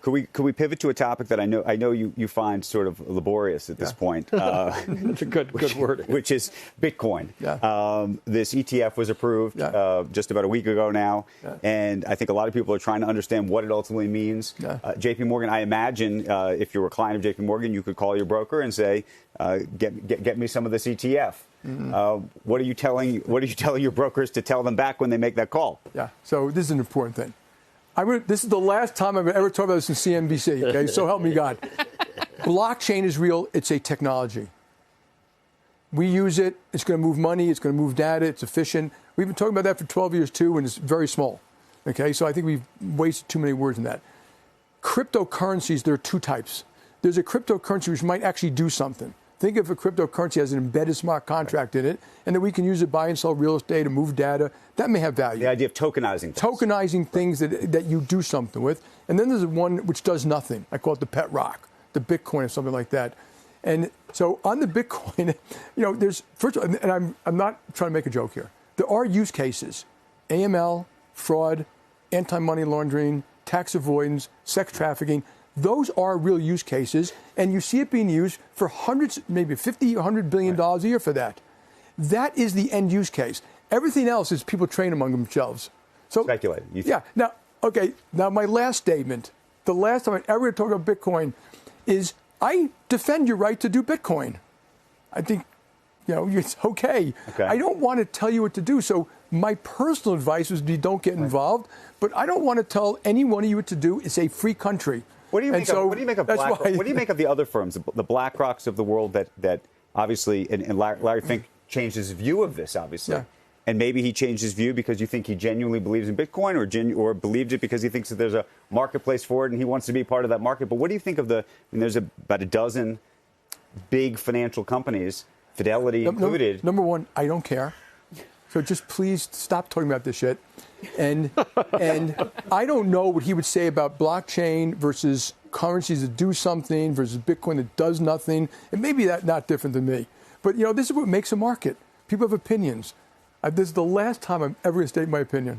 Could we pivot to a topic that I know you find sort of laborious at this point? That's a good word. Which is Bitcoin. Yeah. This ETF was approved just about a week ago now, and I think a lot of people are trying to understand what it ultimately means. Yeah. JPMorgan, I imagine if you were a client of JPMorgan, you could call your broker and say, "Get me some of this ETF." Mm-hmm. What are you telling your brokers to tell them back when they make that call? Yeah. So this is an important thing. This is the last time I've ever talked about this in CNBC, okay? So help me God. Blockchain is real. It's a technology. We use it. It's going to move money. It's going to move data. It's efficient. We've been talking about that for 12 years, too, and it's very small, okay? So I think we've wasted too many words in that. Cryptocurrencies, there are two types. There's a cryptocurrency which might actually do something. Think of a cryptocurrency as an embedded smart contract in it, and that we can use it to buy and sell real estate and move data. That may have value. The idea of tokenizing things. Tokenizing things that you do something with. And then there's one which does nothing. I call it the pet rock, the Bitcoin or something like that. And so on the Bitcoin, there's, first of all, and I'm not trying to make a joke here. There are use cases, AML, fraud, anti-money laundering, tax avoidance, sex trafficking. Those are real use cases, and you see it being used for hundreds, maybe $50 or $100 billion a year for that. That is the end use case. Everything else is people train among themselves. So speculate. Yeah. Now, my last statement, the last time I ever talk about Bitcoin is I defend your right to do Bitcoin. I think, it's okay. I don't want to tell you what to do. So my personal advice is don't get involved, but I don't want to tell any one of you what to do. It's a free country. What do you make of BlackRock? What do you make of the other firms, the BlackRocks of the world that obviously, and Larry Fink changed his view of this, obviously. Yeah. And maybe he changed his view because you think he genuinely believes in Bitcoin or believed it because he thinks that there's a marketplace for it and he wants to be part of that market. But what do you think of there's about a dozen big financial companies, Fidelity included. Number one, I don't care. So just please stop talking about this shit. And I don't know what he would say about blockchain versus currencies that do something versus Bitcoin that does nothing. It may be not different than me. But, this is what makes a market. People have opinions. This is the last time I'm ever going to state my opinion.